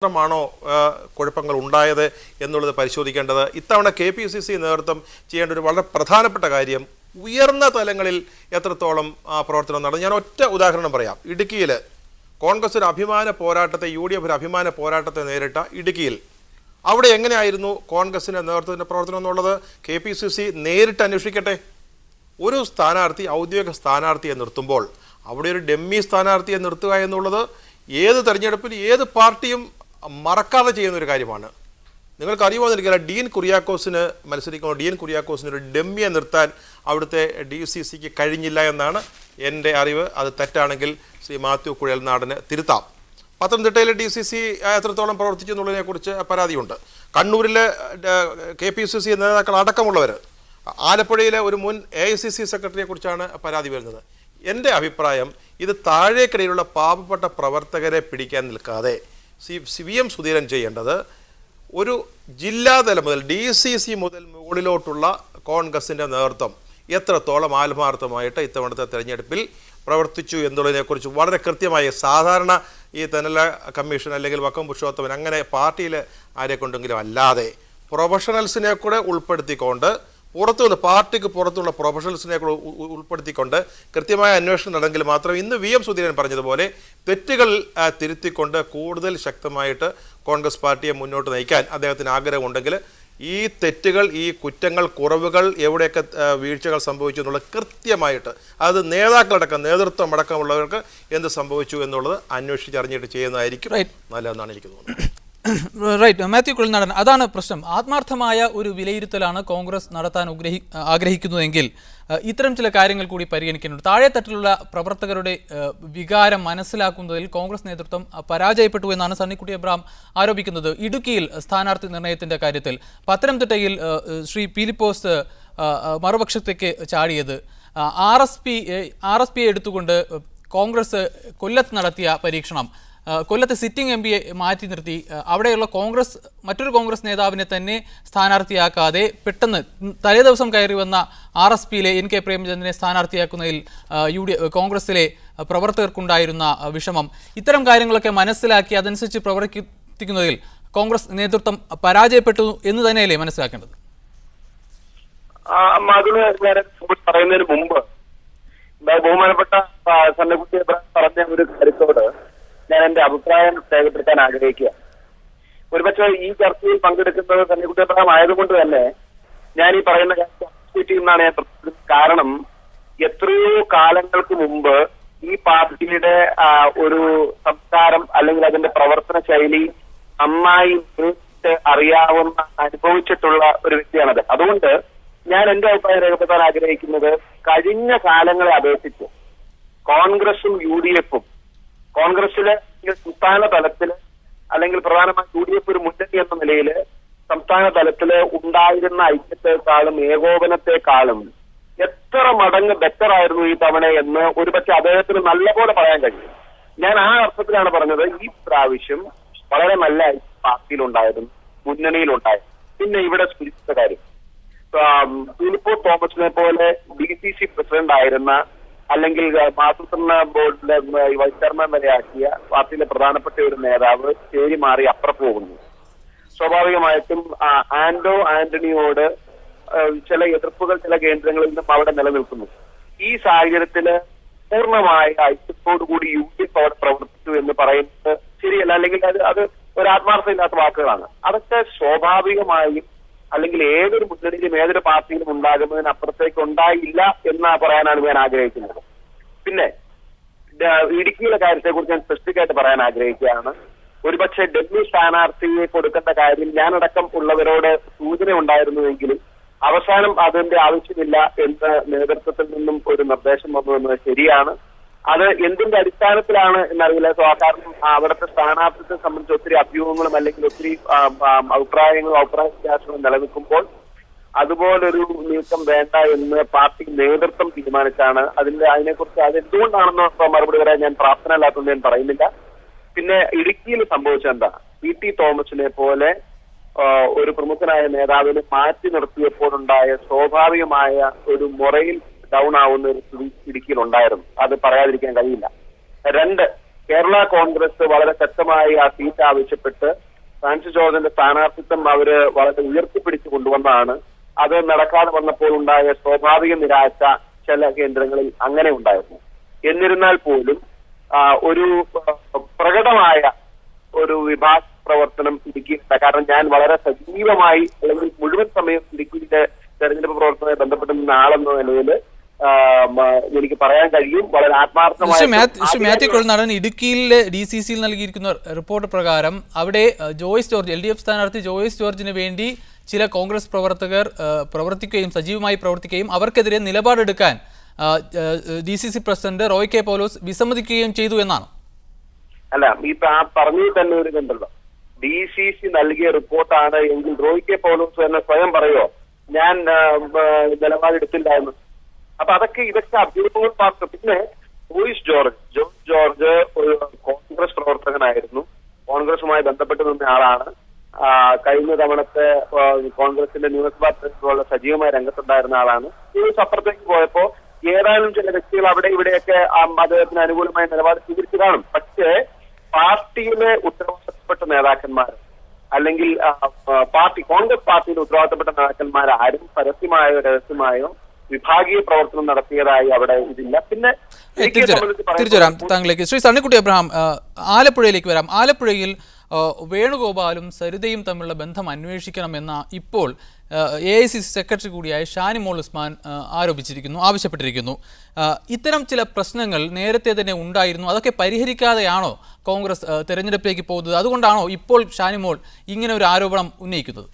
മാത്രമാണോ കുഴപ്പങ്ങൾ ഉണ്ടായത് എന്നുള്ളത് പരിശോധിക്കേണ്ടത്. ഇത്തവണ KPCC നേതൃത്വം ചെയ്യേണ്ട ഒരു വളരെ പ്രധാനപ്പെട്ട കാര്യം ഉയർന്ന തലങ്ങളിൽ എത്രത്തോളം പ്രവർത്തനം നടന്നു. ഞാൻ ഒറ്റ ഉദാഹരണം പറയാം. ഇടുക്കിയിൽ കോൺഗ്രസ് ഒരു അഭിമാന പോരാട്ടത്തെ, UDF ഒരു അഭിമാന പോരാട്ടത്തെ നേരിട്ട ഇടുക്കിയിൽ അവിടെ എങ്ങനെയായിരുന്നു കോൺഗ്രസിൻ്റെ നേതൃത്വത്തിൻ്റെ പ്രവർത്തനം എന്നുള്ളത് KPCC നേരിട്ട് അന്വേഷിക്കട്ടെ. ഒരു സ്ഥാനാർത്ഥി, ഔദ്യോഗിക സ്ഥാനാർത്ഥിയെ നിർത്തുമ്പോൾ അവിടെ ഒരു ഡെമ്മി സ്ഥാനാർത്ഥിയെ നിർത്തുക എന്നുള്ളത് ഏത് തെരഞ്ഞെടുപ്പിൽ ഏത് പാർട്ടിയും മറക്കാതെ ചെയ്യുന്ന ഒരു കാര്യമാണ്. നിങ്ങൾക്ക് അറിയുമോയെന്നിരിക്കില്ല, ഡീൻ കുര്യാക്കോസിന് മത്സരിക്കുമ്പോൾ ഡീൻ കുര്യാക്കോസിന് ഒരു ഡെമ്മിയെ നിർത്താൻ അവിടുത്തെ DCCക്ക് കഴിഞ്ഞില്ല എന്നാണ് എൻ്റെ അറിവ്. അത് തെറ്റാണെങ്കിൽ ശ്രീ മാത്യു കുഴൽനാടന് തിരുത്താം. പത്തനംതിട്ടയിലെ DCC എത്രത്തോളം പ്രവർത്തിച്ചു എന്നുള്ളതിനെക്കുറിച്ച് പരാതിയുണ്ട്. കണ്ണൂരിലെ KPCC നേതാക്കൾ അടക്കമുള്ളവർ, ആലപ്പുഴയിലെ ഒരു മുൻ AICC സെക്രട്ടറിയെക്കുറിച്ചാണ് പരാതി വരുന്നത്. എൻ്റെ അഭിപ്രായം, ഇത് താഴേക്കിടയിലുള്ള പാവപ്പെട്ട പ്രവർത്തകരെ പിടിക്കാൻ നിൽക്കാതെ VM സുധീരൻ ചെയ്യേണ്ടത് ഒരു ജില്ലാതലം മുതൽ DCC മുതൽ മുകളിലോട്ടുള്ള കോൺഗ്രസിൻ്റെ നേതൃത്വം എത്രത്തോളം ആത്മാർത്ഥമായിട്ട് ഇത്തവണത്തെ തെരഞ്ഞെടുപ്പിൽ പ്രവർത്തിച്ചു എന്നുള്ളതിനെക്കുറിച്ച് വളരെ കൃത്യമായി, സാധാരണ ഈ തെന്നല കമ്മീഷൻ അല്ലെങ്കിൽ വക്കം പുരുഷോത്തമൻ അങ്ങനെ പാർട്ടിയിൽ ആരെ കൊണ്ടെങ്കിലും അല്ലാതെ പ്രൊഫഷണൽസിനെ കൂടെ ഉൾപ്പെടുത്തിക്കൊണ്ട്, പുറത്തുനിന്ന് പാർട്ടിക്ക് പുറത്തുള്ള പ്രൊഫഷണൽസിനെ കൂടെ ഉൾപ്പെടുത്തിക്കൊണ്ട് കൃത്യമായ അന്വേഷണം നടന്നെങ്കിൽ മാത്രം ഇന്ന് VM സുധീരൻ പറഞ്ഞതുപോലെ തെറ്റുകൾ തിരുത്തിക്കൊണ്ട് കൂടുതൽ ശക്തമായിട്ട് കോൺഗ്രസ് പാർട്ടിയെ മുന്നോട്ട് നയിക്കാൻ അദ്ദേഹത്തിന് ആഗ്രഹമുണ്ടെങ്കിൽ ഈ തെറ്റുകൾ, ഈ കുറ്റങ്ങൾ, കുറവുകൾ, എവിടെയൊക്കെ വീഴ്ചകൾ സംഭവിച്ചു എന്നുള്ളത് കൃത്യമായിട്ട്, അത് നേതാക്കളടക്കം, നേതൃത്വം അടക്കമുള്ളവർക്ക് എന്ത് സംഭവിച്ചു എന്നുള്ളത് അന്വേഷിച്ചറിഞ്ഞിട്ട് ചെയ്യുന്നതായിരിക്കും നല്ലതെന്നാണ് എനിക്ക് തോന്നുന്നത്. റൈറ്റ്, മാത്യു കുഴൽനാടൻ, അതാണ് പ്രശ്നം. ആത്മാർത്ഥമായ ഒരു വിലയിരുത്തലാണ് കോൺഗ്രസ് നടത്താൻ ആഗ്രഹിക്കുന്നതെങ്കിൽ ഇത്തരം ചില കാര്യങ്ങൾ കൂടി പരിഗണിക്കുന്നുണ്ട്. താഴെത്തട്ടിലുള്ള പ്രവർത്തകരുടെ വികാരം മനസ്സിലാക്കുന്നതിൽ കോൺഗ്രസ് നേതൃത്വം പരാജയപ്പെട്ടു എന്നാണ് സണ്ണിക്കുട്ടി എബ്രഹാം ആരോപിക്കുന്നത്. ഇടുക്കിയിൽ സ്ഥാനാർത്ഥി നിർണയത്തിൻ്റെ കാര്യത്തിൽ, പത്തനംതിട്ടയിൽ ശ്രീ പീലിപ്പോസ് മറുപക്ഷത്തേക്ക് ചാടിയത്, RSP എടുത്തുകൊണ്ട് കോൺഗ്രസ് കൊല്ലത്ത് നടത്തിയ പരീക്ഷണം, കൊല്ലത്ത് സിറ്റിംഗ് MP യെ മാറ്റി നിർത്തി അവിടെയുള്ള മറ്റൊരു കോൺഗ്രസ് നേതാവിനെ തന്നെ സ്ഥാനാർത്ഥിയാക്കാതെ പെട്ടെന്ന് തലേ ദിവസം കയറി വന്ന RSPയിലെ NK പ്രേമചന്ദ്രനെ സ്ഥാനാർത്ഥിയാക്കുന്നതിൽ കോൺഗ്രസിലെ പ്രവർത്തകർക്കുണ്ടായിരുന്ന വിഷമം, ഇത്തരം കാര്യങ്ങളൊക്കെ മനസ്സിലാക്കി അതനുസരിച്ച് പ്രവർത്തിക്കുന്നതിൽ കോൺഗ്രസ് നേതൃത്വം പരാജയപ്പെട്ടു എന്ന് തന്നെയല്ലേ മനസ്സിലാക്കേണ്ടത്? അതിന് പറയുന്നതിന് മുമ്പ് ബഹുമാനപ്പെട്ട സണ്ണിക്കുട്ടി പറഞ്ഞ ഒരു കാര്യത്തോട് ഞാൻ എന്റെ അഭിപ്രായം രേഖപ്പെടുത്താൻ ആഗ്രഹിക്കുക. ഒരുപക്ഷെ ഈ ചർച്ചയിൽ പങ്കെടുക്കുന്നത് സണ്ണിക്കുട്ടി എബ്രഹാം ആയതുകൊണ്ട് തന്നെ ഞാൻ ഈ പറയുന്ന എന്നാണ് ഞാൻ പറയുന്നത്. കാരണം എത്രയോ കാലങ്ങൾക്ക് മുമ്പ് ഈ പാർട്ടിയുടെ ഒരു സംസ്കാരം അല്ലെങ്കിൽ അതിന്റെ പ്രവർത്തന ശൈലി നന്നായി അറിയാവുന്ന, അനുഭവിച്ചിട്ടുള്ള ഒരു വ്യക്തിയാണത്. അതുകൊണ്ട് ഞാൻ എന്റെ അഭിപ്രായം രേഖപ്പെടുത്താൻ ആഗ്രഹിക്കുന്നത്, കഴിഞ്ഞ കാലങ്ങളെ അപേക്ഷിച്ച് കോൺഗ്രസും UDFും, കോൺഗ്രസിലെ സംസ്ഥാന തലത്തില് അല്ലെങ്കിൽ പ്രധാനമായും UDF ഒരു മുന്നണി എന്ന നിലയിൽ സംസ്ഥാന തലത്തില് ഉണ്ടായിരുന്ന ഐക്യത്തെക്കാളും ഏകോപനത്തെക്കാളും എത്ര മടങ്ങ് ബെറ്റർ ആയിരുന്നു ഈ തവണ എന്ന് ഒരുപക്ഷെ അദ്ദേഹത്തിന് നല്ലപോലെ പറയാൻ കഴിയും. ഞാൻ ആ അർത്ഥത്തിലാണ് പറഞ്ഞത്, ഈ പ്രാവശ്യം വളരെ നല്ല പാർട്ടിയിലുണ്ടായിരുന്നു, മുന്നണിയിലുണ്ടായിരുന്നു. പിന്നെ ഇവിടെ സൂചിപ്പിച്ച കാര്യം, ഫിലിപ്പോസ് തോമസിനെ പോലെ DCC പ്രസിഡന്റ് ആയിരുന്ന അല്ലെങ്കിൽ ആസൂത്രണ ബോർഡിലെ വൈസ് ചെയർമാൻ വരെയാക്കിയ പാർട്ടിയിലെ പ്രധാനപ്പെട്ട ഒരു നേതാവ് ചേരി മാറി അപ്പുറം പോകുന്നു. സ്വാഭാവികമായിട്ടും ആന്റണിയോട് ചില എതിർപ്പുകൾ ചില കേന്ദ്രങ്ങളിൽ നിന്നും അവിടെ നിലനിൽക്കുന്നു. ഈ സാഹചര്യത്തില് പൂർണ്ണമായ ഐക്യത്തോടുകൂടി UDF അവിടെ പ്രവർത്തിച്ചു എന്ന് പറയുന്നത് ശരിയല്ല, അല്ലെങ്കിൽ അത് ഒരു ആത്മാർത്ഥമില്ലാത്ത വാക്കുകളാണ്. അതൊക്കെ സ്വാഭാവികമായും അല്ലെങ്കിൽ ഏതൊരു മുന്നണിയിലും ഏതൊരു പാർട്ടിയിലും ഉണ്ടാകുന്നതിനപ്പുറത്തേക്ക് ഉണ്ടായില്ല എന്ന് പറയാനാണ് ഞാൻ ആഗ്രഹിക്കുന്നത്. പിന്നെ ഇടുക്കിയിലെ കാര്യത്തെക്കുറിച്ച് ഞാൻ സ്പെസിഫിക് ആയിട്ട് പറയാൻ ആഗ്രഹിക്കുകയാണ്. ഒരുപക്ഷെ ഡൽഹി സ്ഥാനാർത്ഥിയെ കൊടുക്കേണ്ട കാര്യം ഞാനടക്കം ഉള്ളവരോട് സൂചന ഉണ്ടായിരുന്നുവെങ്കിലും അവസാനം അതിന്റെ ആവശ്യമില്ല എന്ന നേതൃത്വത്തിൽ നിന്നും ഒരു നിർദ്ദേശം വന്നു എന്നത് ശരിയാണ്. അത് എന്തിന്റെ അടിസ്ഥാനത്തിലാണ് എന്നറിയില്ല. കാരണം അവിടുത്തെ സ്ഥാനാർത്ഥിത്തെ സംബന്ധിച്ച് ഒത്തിരി അഭ്യൂഹങ്ങളും അല്ലെങ്കിൽ ഒത്തിരി അഭിപ്രായ വ്യത്യാസങ്ങളും നിലനിൽക്കുമ്പോൾ അതുപോലൊരു നീക്കം വേണ്ട എന്ന് പാർട്ടി നേതൃത്വം തീരുമാനിച്ചാണ്. അതിനെക്കുറിച്ച് അതെന്തുകൊണ്ടാണെന്ന് മറുപടി പറയാൻ ഞാൻ പ്രാപ്തനല്ലാത്തതുകൊണ്ട് ഞാൻ പറയുന്നില്ല. പിന്നെ ഇടുക്കിയിൽ സംഭവിച്ചെന്താ, PT തോമസിനെ പോലെ ഒരു പ്രമുഖനായ നേതാവിനെ മാറ്റി നിർത്തിയപ്പോഴുണ്ടായ സ്വാഭാവികമായ ഒരു മൊറയിൽ ഡൗൺ ആവുന്ന ഒരു സ്ഥിതി ഇടുക്കിയിൽ ഉണ്ടായിരുന്നു. അത് പറയാതിരിക്കാൻ കഴിയില്ല. 2, കേരള കോൺഗ്രസ് വളരെ ശക്തമായി ആ സീറ്റ് ആവശ്യപ്പെട്ട് ഫ്രാൻസിസ് ജോർജിന്റെ സ്ഥാനാർത്ഥിത്വം അവര് വളരെ ഉയർത്തിപ്പിടിച്ചു കൊണ്ടുവന്നതാണ്. അത് നടക്കാതെ വന്നപ്പോൾ ഉണ്ടായ സ്വാഭാവിക നിരാശ ചില കേന്ദ്രങ്ങളിൽ അങ്ങനെ ഉണ്ടായിരുന്നു. എന്നിരുന്നാൽ പോലും ഒരു പ്രകടമായ ഒരു വിഭാഗ പ്രവർത്തനം ഇടുക്കിയിലുണ്ട്. കാരണം ഞാൻ വളരെ സജീവമായി അല്ലെങ്കിൽ മുഴുവൻ സമയം ഇടുക്കിയിലെ തെരഞ്ഞെടുപ്പ് പ്രവർത്തനവുമായി ബന്ധപ്പെട്ട് നിന്ന ആളെന്ന നിലയിൽ എനിക്ക് പറയാൻ കഴിയും. വളരെ മാത്യു കൊഴുനാടൻ, ഇടുക്കിയിലെ DCCയിൽ നൽകിയിരിക്കുന്ന റിപ്പോർട്ട് പ്രകാരം അവിടെ ജോയ്സ് ജോർജ്, LDF സ്ഥാനാർത്ഥി ജോയ്സ് ജോർജിന് വേണ്ടി ചില കോൺഗ്രസ് പ്രവർത്തകർ പ്രവർത്തിക്കുകയും സജീവമായി പ്രവർത്തിക്കുകയും അവർക്കെതിരെ നിലപാടെടുക്കാൻ DCC പ്രസിഡന്റ് റോയ് കെ പൗലോസ് വിസമ്മതിക്കുകയും ചെയ്തു എന്നാണ്. അല്ല, ഈ പറഞ്ഞതിൽ തന്നെ ഒരു ഇതുണ്ടല്ലോ, DCC നൽകിയ റിപ്പോർട്ടാണ് എങ്കിൽ റോയ് കെ പൗലോസ് തന്നെ സ്വയം പറയോ ഞാൻ നിലപാടെടുത്തില്ല എന്ന്. അപ്പൊ ഇതൊക്കെ അഭ്യൂഹങ്ങൾ മാത്രം. പിന്നെ ജോയ്സ് ജോർജ് ഒരു കോൺഗ്രസ് പ്രവർത്തകനായിരുന്നു, കോൺഗ്രസുമായി ബന്ധപ്പെട്ട് നിന്ന ആളാണ്. കഴിഞ്ഞ തവണത്തെ കോൺഗ്രസിന്റെ നിയമസഭാ തെരഞ്ഞെടുപ്പുകളുടെ സജീവമായ രംഗത്തുണ്ടായിരുന്ന ആളാണ്. ജോയ്സ് അപ്പുറത്തേക്ക് പോയപ്പോ ഏതായാലും ചില വ്യക്തികൾ അവിടെ ഇവിടെയൊക്കെ അദ്ദേഹത്തിന് അനുകൂലമായ നിലപാട് സ്വീകരിച്ചു കാണും. പക്ഷേ പാർട്ടിയിലെ ഉത്തരവാദിത്തപ്പെട്ട നേതാക്കന്മാർ അല്ലെങ്കിൽ കോൺഗ്രസ് പാർട്ടിയിലെ ഉത്തരവാദിത്തപ്പെട്ട നേതാക്കന്മാർ ആരും പരസ്യമായോ രഹസ്യമായോ വിഭാഗീയ പ്രവർത്തനം നടത്തിയതായി അവിടെ ഇതില്ല. പിന്നെ തിരിച്ചുവരാം താങ്കളിലേക്ക്. ശ്രീ സണ്ണിക്കുട്ടി അബ്രഹാം, ആലപ്പുഴയിലേക്ക് വരാം. ആലപ്പുഴയിൽ വേണുഗോപാലും സരിതയും തമ്മിലുള്ള ബന്ധം അന്വേഷിക്കണമെന്ന ഇപ്പോൾ AICC സെക്രട്ടറി കൂടിയായ ഷാനിമോൾ ഉസ്മാൻ ആവശ്യപ്പെട്ടിരിക്കുന്നു. ഇത്തരം ചില പ്രശ്നങ്ങൾ നേരത്തെ തന്നെ ഉണ്ടായിരുന്നു. അതൊക്കെ പരിഹരിക്കാതെയാണോ കോൺഗ്രസ് തെരഞ്ഞെടുപ്പിലേക്ക് പോകുന്നത്? അതുകൊണ്ടാണോ ഇപ്പോൾ ഷാനിമോൾ ഇങ്ങനെ ഒരു ആരോപണം ഉന്നയിക്കുന്നത്?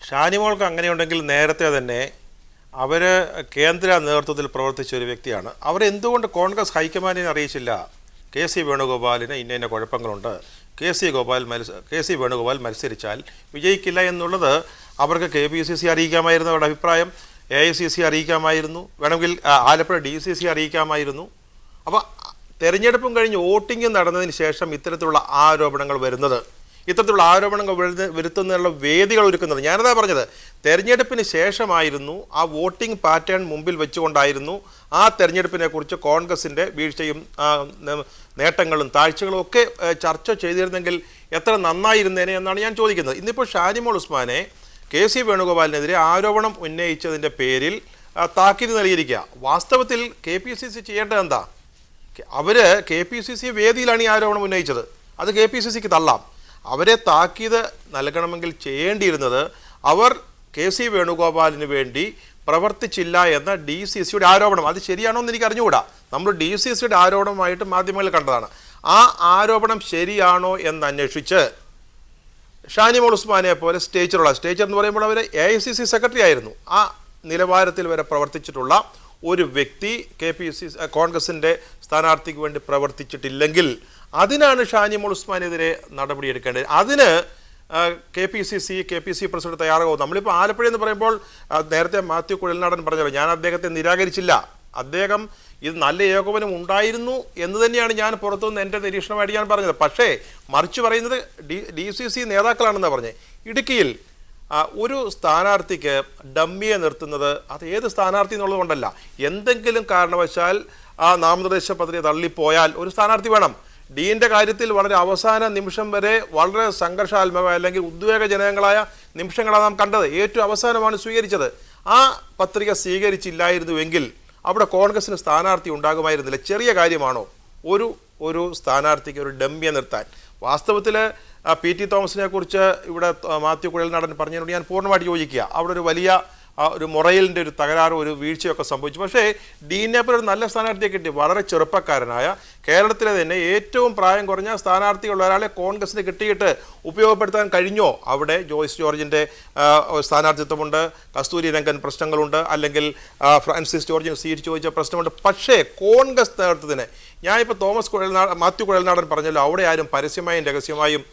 ഷാനിമോൾക്ക് അങ്ങനെയുണ്ടെങ്കിൽ നേരത്തെ തന്നെ അവർ കേന്ദ്ര നേതൃത്വത്തിൽ പ്രവർത്തിച്ച ഒരു വ്യക്തിയാണ്. അവരെന്തുകൊണ്ട് കോൺഗ്രസ് ഹൈക്കമാൻഡിനെ അറിയിച്ചില്ല? KC വേണുഗോപാലിന് ഇന്ന കുഴപ്പങ്ങളുണ്ട്, KC വേണുഗോപാൽ മത്സരിച്ചാൽ വിജയിക്കില്ല എന്നുള്ളത് അവർക്ക് KPCC അറിയിക്കാമായിരുന്നു, അവരുടെ അഭിപ്രായം AICC അറിയിക്കാമായിരുന്നു, വേണമെങ്കിൽ ആലപ്പുഴ DCC അറിയിക്കാമായിരുന്നു. അപ്പോൾ തെരഞ്ഞെടുപ്പും കഴിഞ്ഞ് വോട്ടിംഗ് നടന്നതിന് ശേഷം ഇത്തരത്തിലുള്ള ആരോപണങ്ങൾ വരുത്തുന്നതിനുള്ള വേദികൾ ഒരുക്കുന്നത്. ഞാനതാ പറഞ്ഞത്, തെരഞ്ഞെടുപ്പിന് ശേഷമായിരുന്നു, ആ വോട്ടിംഗ് പാറ്റേൺ മുമ്പിൽ വെച്ചുകൊണ്ടായിരുന്നു ആ തെരഞ്ഞെടുപ്പിനെ കുറിച്ച് കോൺഗ്രസിൻ്റെ വീഴ്ചയും നേട്ടങ്ങളും താഴ്ചകളും ഒക്കെ ചർച്ച ചെയ്തിരുന്നെങ്കിൽ എത്ര നന്നായിരുന്നേനെ എന്നാണ് ഞാൻ ചോദിക്കുന്നത്. ഇന്നിപ്പോൾ ഷാനിമോൾ ഉസ്മാനെ KC വേണുഗോപാലിനെതിരെ ആരോപണം ഉന്നയിച്ചതിൻ്റെ പേരിൽ താക്കീത് നൽകിയിരിക്കുക. വാസ്തവത്തിൽ KPCC ചെയ്യേണ്ടത് എന്താ? അവർ KPCC വേദിയിലാണ് ഈ ആരോപണം ഉന്നയിച്ചത്, അത് KPCCക്ക് തള്ളാം. അവരെ താക്കീത് നൽകണമെങ്കിൽ ചെയ്യേണ്ടിയിരുന്നത് അവർ KC വേണുഗോപാലിന് വേണ്ടി പ്രവർത്തിച്ചില്ല എന്ന DCCയുടെ ആരോപണം, അത് ശരിയാണോ എന്ന് എനിക്ക് അറിഞ്ഞുകൂടാ. നമ്മൾ DCCയുടെ ആരോപണമായിട്ട് മാധ്യമങ്ങളിൽ കണ്ടതാണ്. ആ ആരോപണം ശരിയാണോ എന്ന് അന്വേഷിച്ച് ഷാനിമോൾ ഉസ്മാനെ പോലെ സ്റ്റേച്ചർ എന്ന് പറയുമ്പോൾ അവർ AICC സെക്രട്ടറി ആയിരുന്നു, ആ നിലവാരത്തിൽ വരെ പ്രവർത്തിച്ചിട്ടുള്ള ഒരു വ്യക്തി കോൺഗ്രസിൻ്റെ സ്ഥാനാർത്ഥിക്ക് വേണ്ടി പ്രവർത്തിച്ചിട്ടില്ലെങ്കിൽ അതിനാണ് ഷാനിമോൾ ഉസ്മാനെതിരെ നടപടിയെടുക്കേണ്ടത്. അതിന് KPC പ്രസിഡന്റ് തയ്യാറാകും. നമ്മളിപ്പോൾ ആലപ്പുഴ എന്ന് പറയുമ്പോൾ നേരത്തെ മാത്യു കുഴൽനാടൻ പറഞ്ഞല്ലോ, ഞാൻ അദ്ദേഹത്തെ നിരാകരിച്ചില്ല. അദ്ദേഹം ഇത് നല്ല ഏകോപനം ഉണ്ടായിരുന്നു എന്ന് തന്നെയാണ് ഞാൻ പുറത്തുനിന്ന് എൻ്റെ നിരീക്ഷണമായിട്ട് ഞാൻ പറഞ്ഞത്. പക്ഷേ മറിച്ച് പറയുന്നത് DCC നേതാക്കളാണെന്നാണ് പറഞ്ഞത്. ഇടുക്കിയിൽ ഒരു സ്ഥാനാർത്ഥിക്ക് ഡമ്മിയെ നിർത്തുന്നത് അത് ഏത് സ്ഥാനാർത്ഥി എന്നുള്ളത് കൊണ്ടല്ല, എന്തെങ്കിലും കാരണവശാൽ ആ നാമനിർദ്ദേശ പത്രിക തള്ളിപ്പോയാൽ ഒരു സ്ഥാനാർത്ഥി വേണം. ഡീൻ്റെ കാര്യത്തിൽ വളരെ അവസാന നിമിഷം വരെ വളരെ സംഘർഷാത്മകമായ അല്ലെങ്കിൽ ഉദ്വേഗജനകങ്ങളായ നിമിഷങ്ങളാണ് നാം കണ്ടത്. ഏറ്റവും അവസാനമാണ് സ്വീകരിച്ചത്. ആ പത്രിക സ്വീകരിച്ചില്ലായിരുന്നുവെങ്കിൽ അവിടെ കോൺഗ്രസിന് സ്ഥാനാർത്ഥി ഉണ്ടാകുമായിരുന്നില്ല. ചെറിയ കാര്യമാണോ ഒരു സ്ഥാനാർത്ഥിക്ക് ഒരു ഡമ്മിയെ നിർത്താൻ? വാസ്തവത്തിൽ PT തോമസിനെ കുറിച്ച് ഇവിടെ മാത്യു കുഴൽനാടൻ പറഞ്ഞതിനോട് ഞാൻ പൂർണ്ണമായിട്ട് യോജിക്കുക. അവിടെ ഒരു വലിയ ഒരു മൊറയിലിൻ്റെ ഒരു തകരാറ്, ഒരു വീഴ്ചയൊക്കെ സംഭവിച്ചു. പക്ഷേ ഡീനെ പോലെ ഒരു നല്ല സ്ഥാനാർത്ഥിയെ കിട്ടി. വളരെ ചെറുപ്പക്കാരനായ, കേരളത്തിലെ തന്നെ ഏറ്റവും പ്രായം കുറഞ്ഞ സ്ഥാനാർത്ഥിയുള്ള ഒരാളെ കോൺഗ്രസിന് കിട്ടിയിട്ട് ഉപയോഗപ്പെടുത്താൻ കഴിഞ്ഞോ? അവിടെ ജോയ്സ് ജോർജിൻ്റെ സ്ഥാനാർത്ഥിത്വമുണ്ട്, കസ്തൂരി രംഗൻ പ്രശ്നങ്ങളുണ്ട്, അല്ലെങ്കിൽ ഫ്രാൻസിസ് ജോർജിന് സീറ്റ് ചോദിച്ച പ്രശ്നമുണ്ട്. പക്ഷേ കോൺഗ്രസ് നേതൃത്വത്തിന്, ഞാനിപ്പോൾ മാത്യു കുഴൽനാടൻ പറഞ്ഞല്ലോ, അവിടെ ആരും പരസ്യമായും രഹസ്യമായും